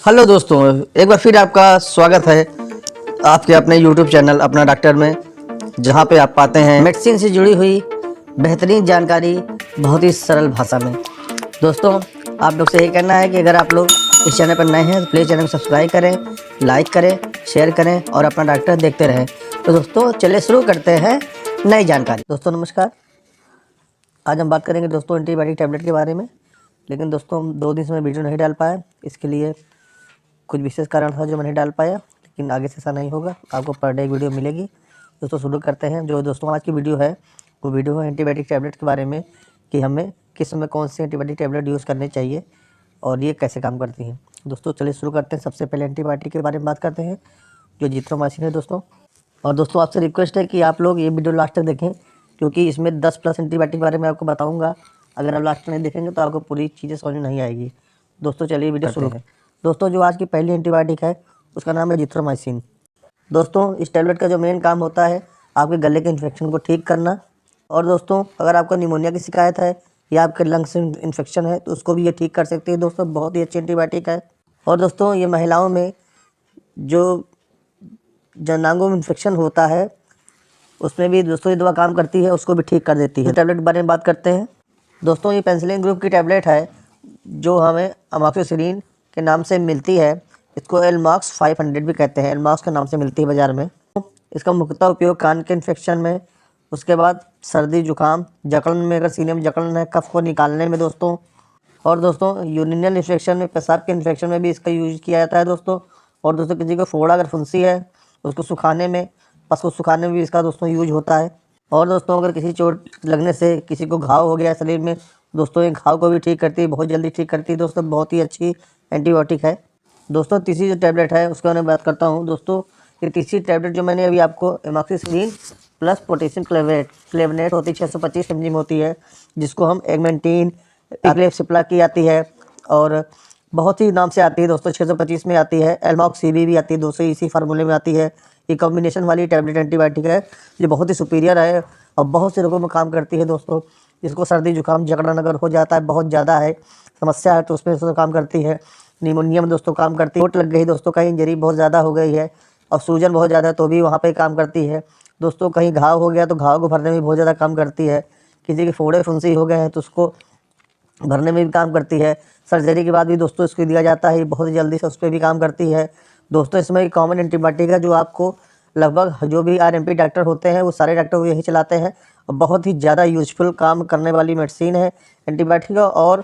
Hello दोस्तों, एक बार फिर आपका स्वागत है आपके अपने यूट्यूब चैनल अपना डॉक्टर में, जहां पे आप पाते हैं मेडिसिन से जुड़ी हुई बेहतरीन जानकारी बहुत ही सरल भाषा में। दोस्तों, आप लोग से यही कहना है कि अगर आप लोग इस चैनल पर नए हैं तो प्लीज़ चैनल को सब्सक्राइब करें, लाइक करें, शेयर करें और अपना डॉक्टर देखते रहें। तो दोस्तों चलिए शुरू करते हैं नई जानकारी। दोस्तों नमस्कार, आज हम बात करेंगे दोस्तों एंटीबायोटिक टैबलेट के बारे में। लेकिन दोस्तों 2 दिन से मैं वीडियो नहीं डाल पाया, इसके लिए कुछ विशेष कारण था जो मैं नहीं डाल पाया, लेकिन आगे से ऐसा नहीं होगा, आपको पर डे वीडियो मिलेगी। दोस्तों शुरू करते हैं। जो दोस्तों आज की वीडियो है वो वीडियो है एंटीबायोटिक टैबलेट के बारे में कि हमें किस समय कौन सी एंटीबायोटिक टैबलेट यूज़ करनी चाहिए और ये कैसे काम करती हैं। दोस्तों चलिए शुरू करते हैं। सबसे पहले एंटीबायोटिक के बारे में बात करते हैं जो एजिथ्रोमाइसिन है दोस्तों। और दोस्तों आपसे रिक्वेस्ट है कि आप लोग ये वीडियो लास्ट तक देखें, क्योंकि इसमें 10+ एंटीबायोटिक के बारे में आपको बताऊँगा। अगर आप लास्ट तक नहीं देखेंगे तो आपको पूरी चीज़ें समझ में नहीं आएगी। दोस्तों चलिए वीडियो शुरू है। दोस्तों जो आज की पहली एंटीबायोटिक है उसका नाम है एजिथ्रोमाइसिन। दोस्तों इस टैबलेट का जो मेन काम होता है आपके गले के इन्फेक्शन को ठीक करना। और दोस्तों अगर आपको निमोनिया की शिकायत है या आपके लंग्स में इन्फेक्शन है तो उसको भी ये ठीक कर सकती है। दोस्तों बहुत ही अच्छी एंटीबायोटिक है। और दोस्तों ये महिलाओं में जो जननांगों में इन्फेक्शन होता है उसमें भी दोस्तों ये दवा काम करती है, उसको भी ठीक कर देती है। टैबलेट के बारे में बात करते हैं। दोस्तों ये पेनिसिलिन ग्रुप की टैबलेट है जो हमें अमॉक्सिसिलिन के नाम से मिलती है। इसको एलमॉक्स 500 भी कहते हैं, एलमॉक्स के नाम से मिलती है बाज़ार में। इसका मुख्यतः उपयोग कान के इन्फेक्शन में, उसके बाद सर्दी जुकाम, जकड़न में, अगर सीने में जकड़न है, कफ को निकालने में दोस्तों। और दोस्तों यूरिनल इन्फेक्शन में, पेशाब के इन्फेक्शन में भी इसका यूज किया जाता है दोस्तों। और दोस्तों किसी को फोड़ा अगर फुंसी है उसको सुखाने में, पस को सुखाने में भी इसका दोस्तों यूज होता है। और दोस्तों अगर किसी चोट लगने से किसी को घाव हो गया शरीर में, दोस्तों ये घाव को भी ठीक करती है, बहुत जल्दी ठीक करती है दोस्तों, बहुत ही अच्छी एंटीबायोटिक है। दोस्तों तीसरी जो टैबलेट है उसके बारे में बात करता हूँ। दोस्तों ये तीसरी टैबलेट जो मैंने अभी आपको एमॉक्सिसिलिन प्लस पोटेशियम क्लेवनेट होती है, 625 mg होती है, जिसको हम एगमेंटीन सिप्ला की आती है और बहुत ही नाम से आती है दोस्तों। 625 में आती है, एलमॉक्सीबी भी आती है दोस्तों, इसी फार्मूले में आती है। ये कॉम्बिनेशन वाली टैबलेट एंटीबायोटिक है जो बहुत ही सुपीरियर है और बहुत से रोगों में काम करती है दोस्तों। जिसको सर्दी जुकाम जकड़न अगर हो जाता है, बहुत ज़्यादा है समस्या है, तो उसमें दोस्तों काम करती है। निमोनिया में दोस्तों काम करती है, चोट लग गई दोस्तों, कहीं इंजरी बहुत ज़्यादा हो गई है और सूजन बहुत ज़्यादा है तो भी वहाँ पे काम करती है दोस्तों। कहीं घाव हो गया तो घाव को भरने में बहुत ज़्यादा काम करती है। किसी के फोड़े फुंसी हो गए हैं तो उसको भरने में भी काम करती है। सर्जरी के बाद भी दोस्तों इसको दिया जाता है, ये बहुत जल्दी से उस पर भी काम करती है दोस्तों। इसमें एक कॉमन एंटीबायोटिक है जो आपको लगभग जो भी आरएमपी डॉक्टर होते हैं वो सारे डॉक्टर वो यही चलाते हैं और बहुत ही ज़्यादा यूजफुल काम करने वाली मेडिसिन है एंटीबायोटिक। और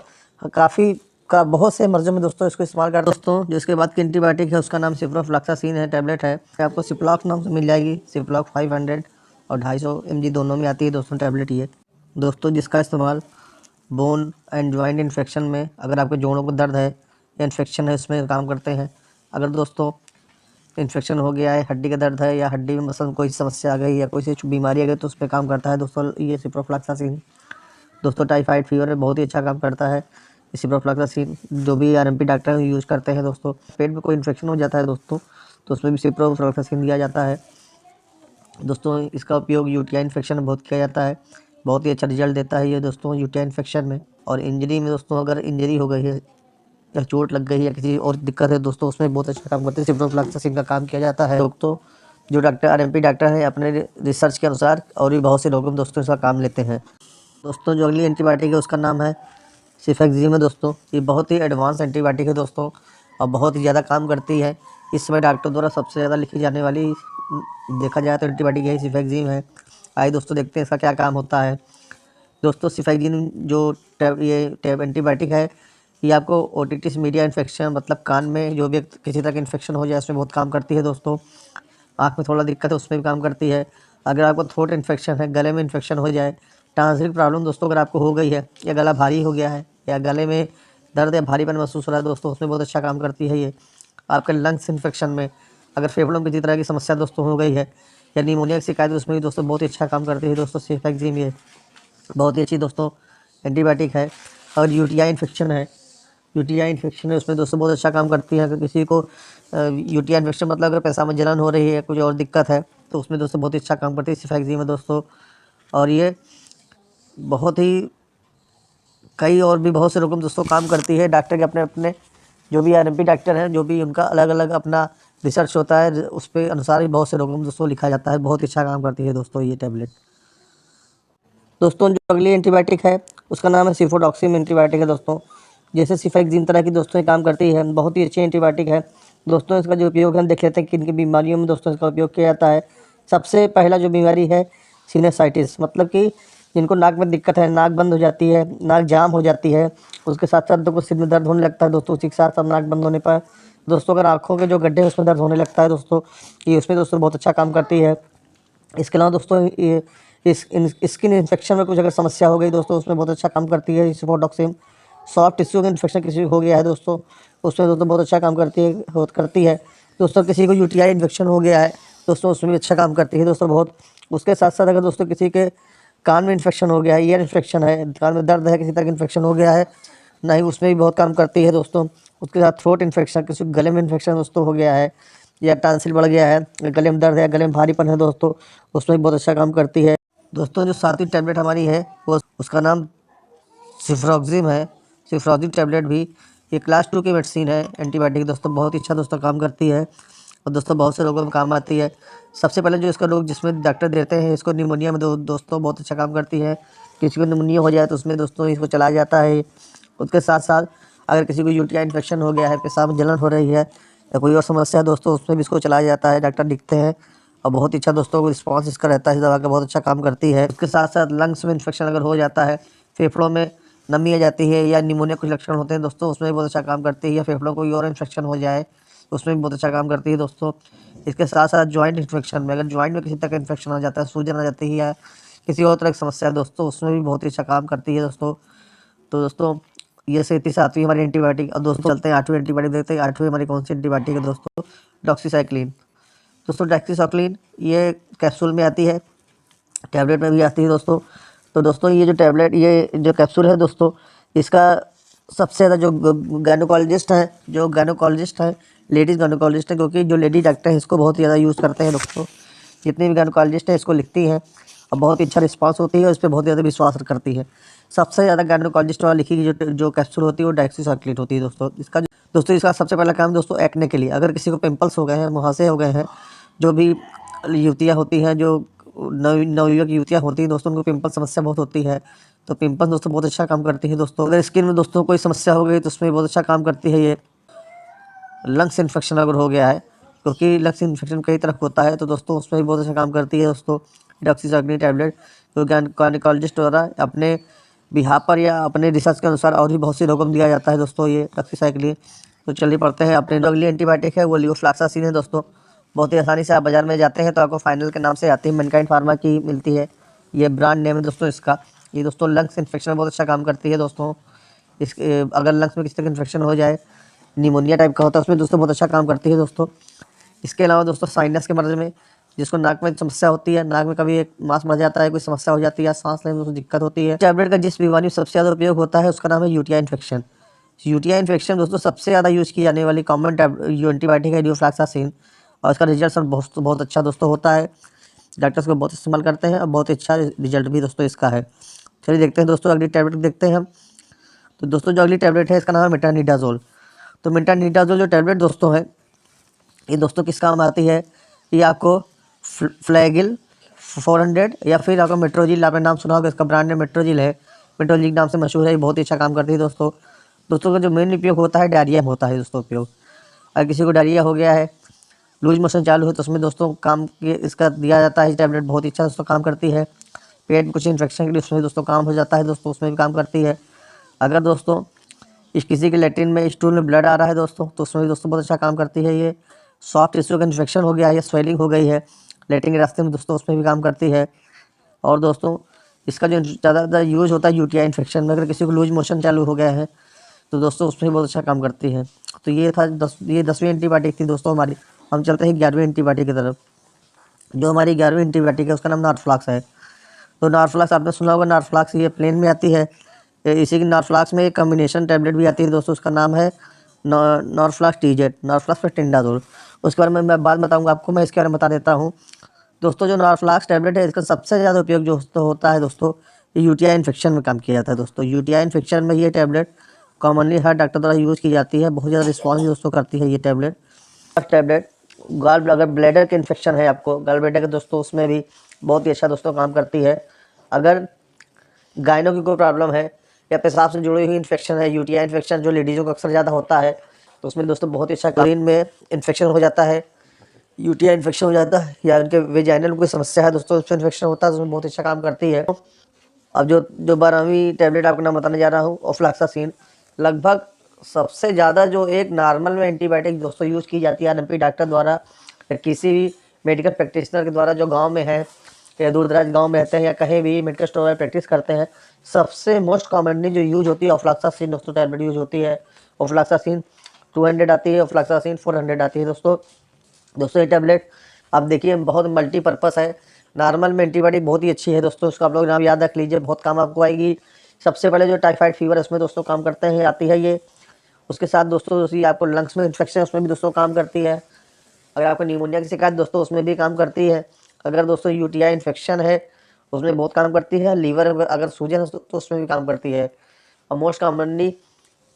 काफ़ी का बहुत से मर्ज़ों में दोस्तों इसको इस्तेमाल करते हैं दोस्तों। जो इसके बाद की एंटीबायोटिक है उसका नाम सिप्रोफ्लॉक्सासिन है, टैबलेट है, आपको सिप्लॉक नाम से मिल जाएगी। सिप्लॉक 500 और 250 mg दोनों में आती है दोस्तों टैबलेट ये दोस्तों, जिसका इस्तेमाल बोन एंड जॉइंट इन्फेक्शन में, अगर आपके जोड़ों को दर्द है या इन्फेक्शन है उसमें काम करते हैं। अगर दोस्तों इन्फेक्शन हो गया है, हड्डी का दर्द है या हड्डी में मसलन कोई समस्या आ गई या कोई सी बीमारी आ गई तो उस पर काम करता है दोस्तों ये सिप्रोफ्लॉक्सासिन। दोस्तों टाइफाइड फीवर में बहुत ही अच्छा काम करता है सिप्रोफ्लॉक्सासिन, जो भी आरएमपी डॉक्टर यूज़ करते हैं दोस्तों। पेट में कोई इन्फेक्शन हो जाता है दोस्तों तो उसमें भी सिप्रोफ्लॉक्सासिन दिया जाता है दोस्तों। इसका उपयोग यूटीआई इन्फेक्शन में बहुत किया जाता है, बहुत ही अच्छा रिजल्ट देता है ये दोस्तों यूटीआई इन्फेक्शन में। और इंजरी में दोस्तों, अगर इंजरी हो गई है या चोट लग गई है या किसी और दिक्कत है दोस्तों, उसमें बहुत अच्छा काम करते हैं, सिप्रोफ्लॉक्सासिन का काम किया जाता है दोस्तों। जो डॉक्टर आरएमपी डॉक्टर हैं अपने रिसर्च के अनुसार और भी बहुत से लोगों में दोस्तों इसका काम लेते हैं दोस्तों। जो अगली एंटीबायोटिक है उसका नाम है सिफेक्जिम है दोस्तों। ये बहुत ही एडवांस एंटीबायोटिक है दोस्तों और बहुत ही ज़्यादा काम करती है। इस समय डॉक्टर द्वारा सबसे ज़्यादा लिखी जाने वाली देखा जाए तो एंटीबायोटिक यही सिफेक्जिम है। आइए दोस्तों देखते हैं इसका क्या काम होता है दोस्तों। सिफेक्जिम जो एंटीबायोटिक है ये आपको ओटिटिस मीडिया इन्फेक्शन, मतलब कान में जो भी किसी तरह का इन्फेक्शन हो जाए उसमें बहुत काम करती है दोस्तों। आँख में थोड़ा दिक्कत है उसमें भी काम करती है। अगर आपको थ्रोट इन्फेक्शन है, गले में इन्फेक्शन हो जाए, टांसिल प्रॉब्लम दोस्तों अगर आपको हो गई है या गला भारी हो गया है या गले में दर्द या भारीपन महसूस हो रहा है दोस्तों, उसमें बहुत अच्छा काम करती है ये। आपके लंग्स इन्फेक्शन में, अगर फेफड़ों में किसी तरह की समस्या दोस्तों हो गई है या निमोनिया की शिकायत है उसमें भी दोस्तों बहुत ही अच्छा काम करती है दोस्तों सिफेक्जिम। ये बहुत ही अच्छी दोस्तों एंटीबायोटिक है। और यूटीआई इन्फेक्शन है, यूटीआई इन्फेक्शन है उसमें दोस्तों बहुत अच्छा काम करती है। अगर किसी को यूटीआई इन्फेक्शन मतलब अगर पेशाब में जलन हो रही है, कुछ और दिक्कत है तो उसमें दोस्तों बहुत ही अच्छा काम करती है सिफेक्जिम है दोस्तों। और ये बहुत ही कई और भी बहुत से रोगों में दोस्तों काम करती है। डॉक्टर के अपने अपने जो भी आरएमपी डॉक्टर हैं, जो भी उनका अलग अलग अपना रिसर्च होता है, उस पे अनुसार ही बहुत से रोगों में दोस्तों लिखा जाता है। बहुत अच्छा काम करती है दोस्तों ये टैबलेट। दोस्तों जो अगली एंटीबायोटिक है उसका नाम है सिफोडॉक्सिम एंटीबायोटिक है दोस्तों। जैसे सिफेक्सिन तरह की दोस्तों ये काम करती है, बहुत ही अच्छी एंटीबायोटिक है दोस्तों। इसका जो उपयोग है हम देख लेते हैं किन किन बीमारियों में दोस्तों इसका उपयोग किया जाता है। सबसे पहला जो बीमारी है सिनेसाइटिस, मतलब कि जिनको नाक में दिक्कत है, नाक बंद हो जाती है, नाक जाम हो जाती है, उसके साथ साथ को सिर में दर्द होने लगता है दोस्तों। उसी के साथ साथ नाक बंद होने पर दोस्तों अगर आँखों के जो गड्ढे हैं उसमें दर्द होने लगता है दोस्तों, ये उसमें दोस्तों बहुत अच्छा काम करती है। इसके अलावा दोस्तों ये स्किन इन्फेक्शन में कुछ अगर समस्या हो गई दोस्तों, उसमें बहुत अच्छा काम करती है सिफोडॉक्सिम। सॉफ्ट टिश्यू का इन्फेक्शन किसी को हो गया है दोस्तों, उसमें दोस्तों बहुत अच्छा काम करती है दोस्तों। किसी को यूटीआई इन्फेक्शन हो गया है दोस्तों, उसमें भी अच्छा काम करती है दोस्तों बहुत। उसके साथ साथ अगर दोस्तों किसी के कान में इन्फेक्शन हो गया है, ईयर इन्फेक्शन है, कान में दर्द है, किसी तरह का इन्फेक्शन हो गया है, नहीं उसमें भी बहुत काम करती है दोस्तों। उसके साथ थ्रोट इन्फेक्शन, किसी को गले में इन्फेक्शन दोस्तों हो गया है, या टांसिल बढ़ गया है, गले में दर्द है, गले में भारीपन है दोस्तों, उसमें भी बहुत अच्छा काम करती है दोस्तों। जो सातवीं टैबलेट हमारी है वो उसका नाम सिफ्रॉक्सिम है। सिफ्रॉक्सिम टैबलेट भी ये क्लास 2 की मेडिसिन है, एंटीबायोटिक दोस्तों, बहुत ही अच्छा दोस्तों काम करती है और दोस्तों बहुत से लोगों में काम आती है। सबसे पहले जो इसका रोग जिसमें डॉक्टर देते हैं, इसको निमोनिया में दोस्तों बहुत अच्छा काम करती है। किसी को निमोनिया हो जाए तो उसमें दोस्तों इसको चलाया जाता है। उसके साथ साथ अगर किसी को यूटीआई इन्फेक्शन हो गया है, पेशाब में जलन हो रही है या कोई और समस्या है दोस्तों, उसमें भी इसको चलाया जाता है, डॉक्टर दिखते हैं और बहुत ही अच्छा दोस्तों को रिस्पॉन्स इसका रहता है। इस दवा का बहुत अच्छा काम करती है। उसके साथ साथ लंग्स में इन्फेक्शन अगर हो जाता है, फेफड़ों में नमी आ जाती है या निमोनिया कुछ लक्षण होते हैं दोस्तों, उसमें भी बहुत अच्छा काम करती है। या फेफड़ों को कोई और इन्फेक्शन हो जाए तो उसमें भी बहुत अच्छा काम करती है दोस्तों। इसके साथ साथ जॉइंट इन्फेक्शन में, अगर जॉइंट में किसी तरह का इन्फेक्शन आ जाता है, सूजन आ जाती है या किसी और तरह की समस्या है दोस्तों, उसमें भी बहुत ही अच्छा काम करती है दोस्तों। तो दोस्तों ये से थी सातवीं हमारी एंटीबायोटिक। अब दोस्तों चलते हैं आठवीं एंटीबायोटिक देखते हैं। आठवीं हमारी कौन सी एंटीबायोटिक है दोस्तों? डॉक्सीसाइक्लिन। दोस्तों डॉक्सीसाइक्लिन ये कैप्सूल में आती है, टैबलेट में भी आती है दोस्तों। तो दोस्तों ये जो टैबलेट, ये जो कैप्सूल है दोस्तों, इसका सबसे ज़्यादा जो गायनोकोलॉजिस्ट हैं, लेडीज़ गायनोकोलॉजिस्ट हैं, क्योंकि जो लेडी डॉक्टर हैं इसको बहुत ज़्यादा यूज़ करते हैं दोस्तों। जितनी भी गायनोकोलॉजिस्ट हैं इसको लिखती हैं और बहुत ही अच्छा रिस्पांस होती है और इस पर बहुत ज़्यादा विश्वास करती है। सबसे ज़्यादा गायनोकोलॉजिस्ट वाला लिखी गई जो कैप्सूल होती है वो डॉक्सीसाइक्लिन होती है दोस्तों। इसका सबसे पहला काम दोस्तों एक्ने के लिए, अगर किसी को पिंपल्स हो गए हैं, मुहासे हो गए हैं, जो भी युवतियाँ होती हैं, जो नवयुवक युवतियाँ होती हैं दोस्तों, उनको पिंपल समस्या बहुत होती है, तो पिंपल दोस्तों बहुत अच्छा काम करती है दोस्तों। अगर स्किन में दोस्तों कोई समस्या हो गई तो उसमें बहुत अच्छा काम करती है ये। लंग्स इन्फेक्शन अगर हो गया है, क्योंकि लंग्स इन्फेक्शन कई तरह होता है, तो दोस्तों उसमें भी बहुत अच्छा काम करती है दोस्तों डॉक्सीसाइक्लिन टैबलेट। तो गायनोकोलॉजिस्ट द्वारा अपने बिहार पर या अपने रिसर्च के अनुसार और भी बहुत सी रोगों में दिया जाता है दोस्तों ये डॉक्सीसाइक्लिन। तो चलिए पढ़ते हैं अपने। जो अगली एंटीबायोटिक है वो लियोफ्लैक्सासिन है दोस्तों। बहुत ही आसानी से आप बाज़ार में जाते हैं तो आपको फाइनल के नाम से आती है, मैनकाइंड फार्मा की मिलती है, ये ब्रांड नेम है दोस्तों इसका। ये दोस्तों लंग्स इन्फेक्शन में बहुत अच्छा काम करती है दोस्तों। इसके अगर लंग्स में किसी तरह का इन्फेक्शन हो जाए, निमोनिया टाइप का होता है, उसमें दोस्तों बहुत अच्छा काम करती है दोस्तों। इसके अलावा दोस्तों साइनस के मर्ज में, जिसको नाक में समस्या होती है, नाक में कभी एक मांस मर जाता है, कोई समस्या हो जाती है, सांस लेने में दोस्तों दिक्कत होती है, टैबलेट का जिस बीमारी में सबसे ज़्यादा उपयोग होता है उसका नाम है यूटीआई इन्फेक्शन। यूटीआई इन्फेक्शन दोस्तों सबसे ज़्यादा यूज़ की जाने वाली कॉमन एंटीबायोटिक है लियोफ्लैक्सासिन, और इसका रिजल्ट बहुत बहुत अच्छा दोस्तों होता है। डॉक्टर्स को बहुत इस्तेमाल करते हैं और बहुत अच्छा रिजल्ट भी दोस्तों इसका है। चलिए देखते हैं दोस्तों अगली टैबलेट देखते हैं हम। तो दोस्तों जो अगली टैबलेट है इसका नाम है मेटानिडाजोल। तो मेटानिडाजोल जो टैबलेट दोस्तों है, ये दोस्तों किस काम आती है? ये आपको फ्लैगिल 400 या फिर आपका मेट्रोजिल, आपने नाम सुना होगा, इसका ब्रांड नेम मेट्रोजिल है, मेट्रोजिल नाम से मशहूर है, ये बहुत ही अच्छा काम करती है दोस्तों। दोस्तों का जो मेन उपयोग होता है डायरिया में होता है दोस्तों उपयोग। अगर किसी को डायरिया हो गया है, लूज मोशन चालू है, तो उसमें दोस्तों काम के इसका दिया जाता है। टैबलेट बहुत ही अच्छा दोस्तों काम करती है। पेट में कुछ इन्फेक्शन के लिए उसमें दोस्तों काम हो जाता है दोस्तों, उसमें भी काम करती है। अगर दोस्तों किसी के लेट्रिन में, स्टूल में ब्लड आ रहा है दोस्तों, तो उसमें भी दोस्तों बहुत अच्छा काम करती है ये। सॉफ्ट टिश्यू का इन्फेक्शन हो गया है या स्वेलिंग हो गई है लेट्रिन के रास्ते में दोस्तों, उसमें भी काम करती है। और दोस्तों इसका जो ज़्यादातर यूज़ होता है यूटीआई इन्फेक्शन में, अगर किसी को लूज मोशन चालू हो गया है तो दोस्तों उसमें भी बहुत अच्छा काम करती है। तो ये था 10वीं एंटीबायोटिक थी दोस्तों हमारी। हम चलते हैं 11वीं एंटीबायोटिक की तरफ। जो हमारी 11वीं एंटीबायोटिक है उसका नाम नॉर्फ्लॉक्स है। तो नॉर्फ्लॉक्स आपने सुना होगा, नॉर्फ्लॉक्स ये प्लेन में आती है। इसी की नॉर्फ्लॉक्स में एक कम्बिनेशन टैबलेट भी आती है दोस्तों, उसका नाम है नॉर्फ्लॉक्स टीजेट, नॉर्फ्लॉक्स पर टिंडाजोल। उसके बारे में मैं बात बताऊंगा आपको, मैं इसके बारे में बता देता हूँ। दोस्तों जो नॉर्फ्लॉक्स टैबलेट है इसका सबसे ज़्यादा उपयोग जो होता है दोस्तों, ये यूटीआई इन्फेक्शन में काम किया जाता है दोस्तों। यूटीआई इन्फेक्शन में ये टैबलेट कॉमनली हर डॉक्टर द्वारा यूज़ की जाती है। बहुत ज़्यादा रिस्पॉन्स दोस्तों करती है ये टैबलेट। फर्स्ट टैबलेट अगर ब्लैडर के इन्फेक्शन है आपको, गॉल ब्लैडर के दोस्तों, उसमें भी बहुत ही अच्छा दोस्तों काम करती है। अगर गायनों की कोई प्रॉब्लम है या पेशाब से जुड़ी हुई इन्फेक्शन है, यूटीआई इन्फेक्शन जो लेडीज़ों को अक्सर ज़्यादा होता है, तो उसमें दोस्तों बहुत ही अच्छा, यूरिन में इन्फेक्शन हो जाता है, यूटीआई इन्फेक्शन हो जाता है, या उनके वेजाइनल कोई समस्या है दोस्तों, उसमें इन्फेक्शन होता है, तो उसमें बहुत अच्छा काम करती है। अब जो 12वीं टैबलेट आपको नाम बताने जा रहा हूँ, ऑफ्लैक्सासिन, लगभग सबसे ज़्यादा जो एक नॉर्मल में एंटीबायोटिक दोस्तों यूज़ की जाती है आरएमपी डॉक्टर द्वारा या किसी भी मेडिकल प्रैक्टिशनर के द्वारा जो गांव में है या दूर दराज गांव में रहते हैं या कहीं भी मेडिकल स्टोर में प्रैक्टिस करते हैं, सबसे मोस्ट कॉमनली जो यूज होती है ऑफ्लैक्सासिन दोस्तों टैबलेट यूज होती है। ऑफ्लैक्सासिन 200 आती है, ऑफ्लैक्सासिन 400 आती है दोस्तों ये टैबलेट आप देखिए बहुत मल्टीपर्पज़ है। नॉर्मल में एंटीबायोटिक बहुत ही अच्छी है दोस्तों, उसका आप लोग नाम याद रख लीजिए, बहुत काम आपको आएगी। सबसे पहले जो टाइफाइड फीवर है उसमें दोस्तों काम करते हैं, आती है ये। उसके साथ दोस्तों आपको लंग्स में इन्फेक्शन है उसमें भी दोस्तों काम करती है। अगर आपको निमोनिया की शिकायत दोस्तों उसमें भी काम करती है। अगर दोस्तों यूटीआई इन्फेक्शन है उसमें बहुत काम करती है। लीवर अगर सूजन है तो उसमें भी काम करती है। और मोस्ट कॉमनली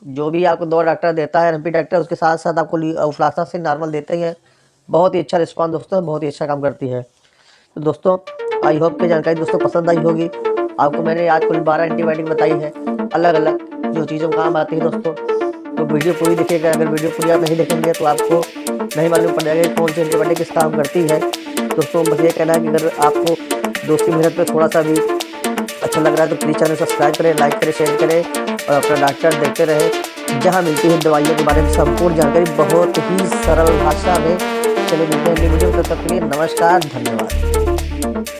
जो भी आपको दवा डॉक्टर देता है आरएमपी डॉक्टर, उसके साथ साथ आपको ऑफ्लैक्सासिन नॉर्मल देते हैं। बहुत ही अच्छा रिस्पॉन्स दोस्तों, बहुत ही अच्छा काम करती है। तो दोस्तों आई होप कि जानकारी दोस्तों पसंद आई होगी आपको। मैंने आज कुल 12 एंटीबायोटिक बताई है अलग अलग जो चीज़ों काम आती है दोस्तों। तो वीडियो पूरी देखिएगा, अगर वीडियो पूरी आप नहीं देखेंगे तो आपको नहीं मालूम पड़ जाएगा कौन सी एंटीबायोटिक किस काम करती है। दोस्तों बस ये कहना है कि अगर आपको दोस्त की मेहनत पर थोड़ा सा भी अच्छा लग रहा है तो प्लीज़ चैनल सब्सक्राइब करें, लाइक करें, शेयर करें और अपना डॉक्टर देखते रहें, जहाँ मिलती है दवाइयों के बारे में संपूर्ण जानकारी बहुत ही सरल भाषा में। चलिए मिलते हैं अगली वीडियो में, तब तक के लिए नमस्कार, धन्यवाद।